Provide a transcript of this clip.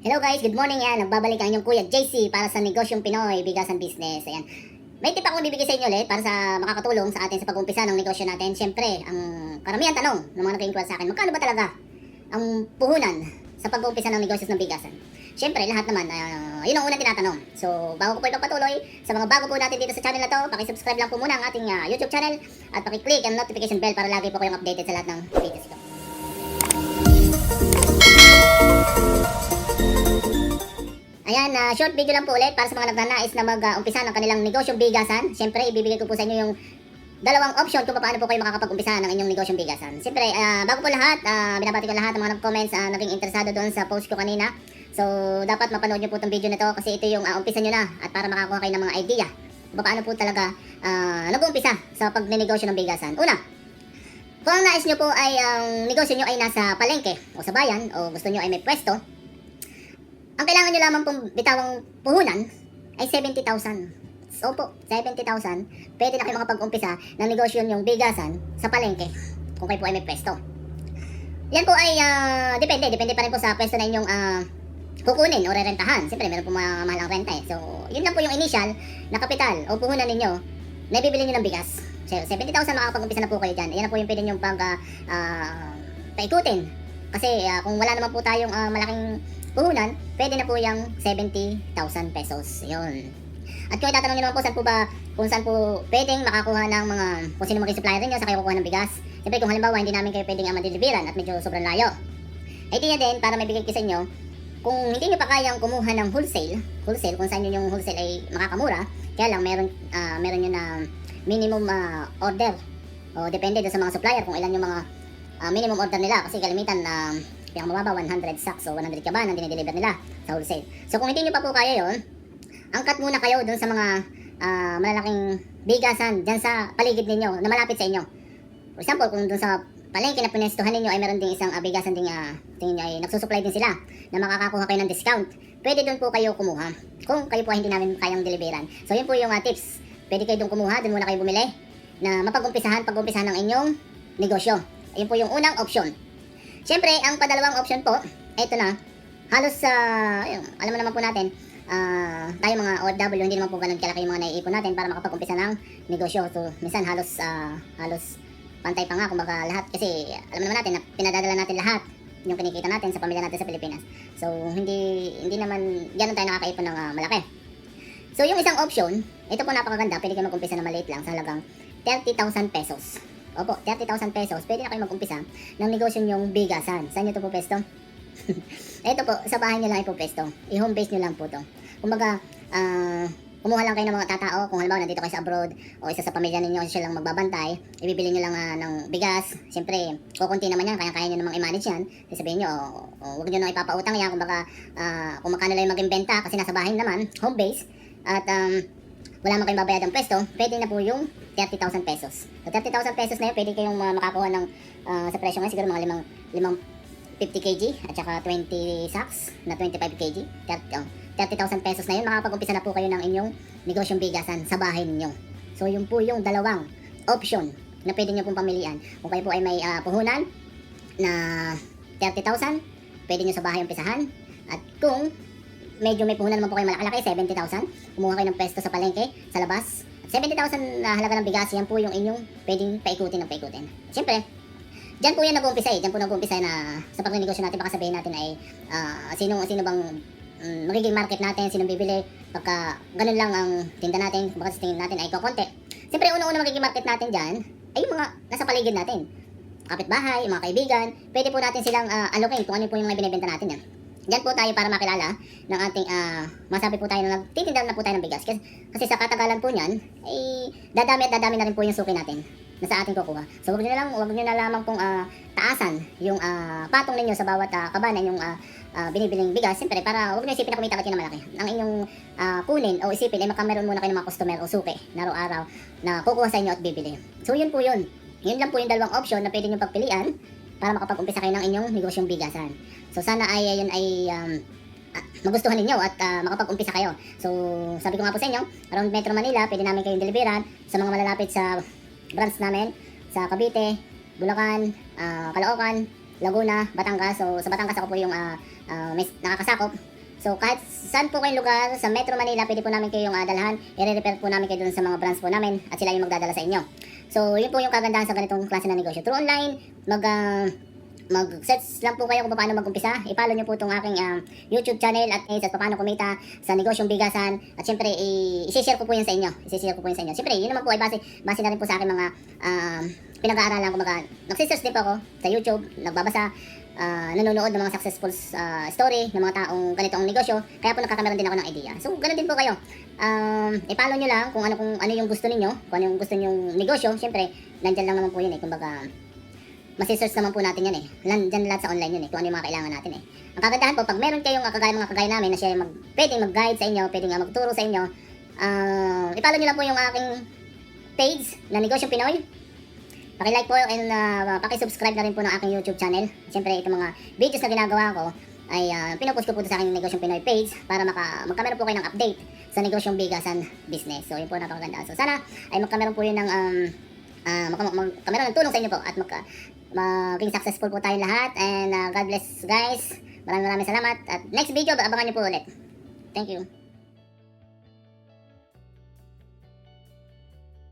Hello guys, good morning yan. Nagbabalik ang inyong kuya JC para sa Negosyong Pinoy, Bigasan Business. Ayan. May tip ako bibigay sa inyo ulit para sa makakatulong sa atin sa pag-umpisa ng negosyo natin. Siyempre, ang karamihan tanong ng mga nag-inquire sa akin, magkano ba talaga ang puhunan sa pag-umpisa ng negosyo ng bigasan? Siyempre, lahat naman, yun ang unang tinatanong. So, bago ko po ipagpatuloy, sa mga bago po natin dito sa channel na to, pakisubscribe lang po muna ang ating YouTube channel at pakiclick ang notification bell para lagi po kayong updated sa lahat ng videos ko. Ayan, short video lang po ulit para sa mga nagnanais na mag-umpisa ng kanilang negosyong bigasan. Siyempre, ibibigay ko po sa inyo yung dalawang option kung paano po kayo makakapag-umpisa ng inyong negosyong bigasan. Siyempre, bago po lahat, binabati ko lahat ng mga nag-comments, naging interesado doon sa post ko kanina. So, dapat mapanood nyo po itong video na to kasi ito yung umpisa nyo na at para makakuha kayo ng mga idea kung paano po talaga nag-uumpisa sa pag-negosyo ng bigasan. Una, kung ang nais nyo po ay ang negosyo nyo ay nasa palengke o sa bayan o gusto nyo ay may pwesto, ang kailangan nyo lamang pong bitawang puhunan ay 70,000. So po, 70,000, pwede na kayo makapag-umpisa ng negosyo yung bigasan sa palengke kung kayo po ay may pwesto. Yan po ay depende pa rin po sa pwesto na inyong kukunin o rerentahan. Siyempre, meron po mga mahal ang renta eh. So, yun lang po yung initial na kapital o puhunan ninyo na ibibili nyo ng bigas. So, 70,000 makakapag-umpisa na po kayo dyan. Yan na po yung pwede nyo paikutin. Kasi kung wala naman po tayong malaking puhunan, pwede na po yung 70,000 pesos. Yun. At kung itatanong nyo naman po kung saan po pwedeng makakuha ng mga, kung sino maging supplier ninyo sa kayo kukuha ng bigas. Siyempre kung halimbawa hindi namin kayo pwedeng madeliveran at medyo sobrang layo. Ay di din para may bigay ko sa inyo, kung hindi nyo pa kayang kumuha ng wholesale kung saan yun yung wholesale ay makakamura, kaya lang meron yun na minimum order. O depende doon sa mga supplier kung ilan yung mga minimum order nila kasi kalimitan yung mababa 100 sacks o 100 kaban ang dinideliver nila sa wholesale. So kung hindi nyo pa po kaya yun, angkat muna kayo dun sa mga malalaking bigasan dyan sa paligid ninyo na malapit sa inyo. For example, kung dun sa palengke na pinestuhan ninyo ay meron ding isang bigasan ding tingin nyo ay nagsusupply din sila na makakakuha kayo ng discount, pwede dun po kayo kumuha kung kayo po ay hindi namin kayang deliveran. So yun po yung tips. Pwede kayo dun kumuha, dun muna kayo bumili na pag-umpisahan ng inyong negosyo. Ayun po yung unang option. Siyempre, ang padalawang option po, ito na, halos alam mo naman po natin, tayo mga OFW, hindi naman po ganun kalaki yung mga naiipon natin para makapag-umpisa ng negosyo. So, minsan halos pantay pa nga, kumbaga lahat, kasi alam naman natin na pinadadala natin lahat yung kinikita natin sa pamilya natin sa Pilipinas. So, hindi naman ganun tayo nakakaipon ng malaki. So, yung isang option, ito po napakaganda, pwede kayo mag-umpisa na maliit lang sa halagang 30,000 pesos. Opo, 30,000 pesos, pwede na kayo mag-umpisa ng negosyo nyong bigasan. Saan nyo ito po pesto? Ito po, sa bahay nyo lang po pesto. I-home base nyo lang po to. Kumbaga, kumuha lang kayo ng mga tatao, kung halimbawa nandito kayo sa abroad, o isa sa pamilya ninyo, siya lang magbabantay, ibibili nyo lang ng bigas. Siyempre, kukunti naman yan, kaya nyo namang i-manage yan. Sabihin nyo, huwag nyo nang ipapautang yan, kumbaga, kung magkano lang yung maging benta, kasi nasa bahay naman, home base, at wala man kayong babayad ang pwesto, pwede na po yung 30,000 pesos. So 30,000 pesos na yun, pwede kayong makakuha ng sa presyo nga siguro mga 50 kg at saka 20 sacks na 25 kg. 30,000 pesos na yun, makakapag-umpisa na po kayo ng inyong negosyong bigasan sa bahay ninyo. So yun po yung dalawang option na pwede nyo pong pamilian. Kung kayo po ay may puhunan na 30,000, pwede nyo sa bahay umpisahan. At kung medyo may puhunan naman po kayo malaki-laki, 70,000, kumuha kayo ng pesto sa palengke, sa labas. 70,000 na halaga ng bigas, yan po yung inyong pwedeng paikutin. Siyempre, dyan po yan nag-uumpisa Dyan po nag-uumpisa na sa pag-negosyo natin, baka sabihin natin ay sino bang magiging market natin, sino bibili, pagka ganun lang ang tinda natin, baka sa tingin natin ay kukonti. Siyempre, unang-una magiging market natin dyan ay yung mga nasa paligid natin. Kapitbahay, yung mga kaibigan, pwede po natin silang allocate kung ano po yung mga binibenta natin yan. Diyan po tayo para makilala ng ating masabi po tayo na nagtitinda na po tayo ng bigas. Kasi sa katagalan po niyan, ay dadami na rin po yung suki natin na sa ating kukuha. So huwag nyo na lamang pong taasan yung patong ninyo sa bawat kabanan yung binibiling bigas. Siyempre para huwag nyo isipin na kumita kayo na malaki. Ang inyong kunin o isipin ay makameron muna kayo ng mga customer o suki na araw-araw na kukuha sa inyo at bibili. So yun po yun. Yun lang po yung dalawang option na pwede nyo pagpilian para makapag-umpisa kayo ng inyong negosyong bigasan. So sana ay magustuhan ninyo at makapag-umpisa kayo. So sabi ko nga po sa inyo, around Metro Manila, pwede namin kayong deliveran sa mga malalapit sa branch namin sa Cavite, Bulacan, Caloocan, Laguna, Batangas. So sa Batangas ako po yung may nakakasakop. So kahit saan po kayong lugar sa Metro Manila, pwede po namin kayong dalhan. I-refer po namin kayo dun sa mga branch po namin at sila yung magdadala sa inyo. So yun po yung kagandahan sa ganitong klase ng negosyo. Through online, mag-search lang po kayo kung paano mag-umpisa. I-follow nyo po itong aking YouTube channel at paano kumita sa negosyong bigasan. At syempre, i-share ko po yun sa inyo. Syempre, yun naman po ay base na rin po sa akin mga pinag-aaralan. Kumbaga, nagsisearch din po ako sa YouTube, nagbabasa, nanonood ng mga successful story ng mga taong ganito ang negosyo. Kaya po nakakamaroon din ako ng idea. So, ganun din po kayo. I-follow nyo lang kung ano yung gusto ninyo, kung ano yung gusto nyong negosyo. Syempre, nandyan lang naman po yun kumbaga, masisearch naman po natin yan Nandyan lahat sa online yun kung ano yung mga kailangan natin Ang kagandahan po, pag meron kayong mga kagaya namin na siya pwedeng mag-guide sa inyo, pwedeng magturo sa inyo, i-follow nyo lang po yung aking page na Negosyong Pinoy. Paki-like po and paki-subscribe na rin po ng aking YouTube channel. Siyempre, itong mga videos na ginagawa ko ay pinopost ko po sa aking Negosyong Pinoy page para magkameron po kayo ng update sa negosyong bigasan business. So, yun po napakaganda. So, sana ay magkameron po yun ng magkameron ng tulong sa inyo po at maging successful po tayong lahat. And God bless guys. Maraming salamat. At next video, abangan nyo po ulit. Thank you.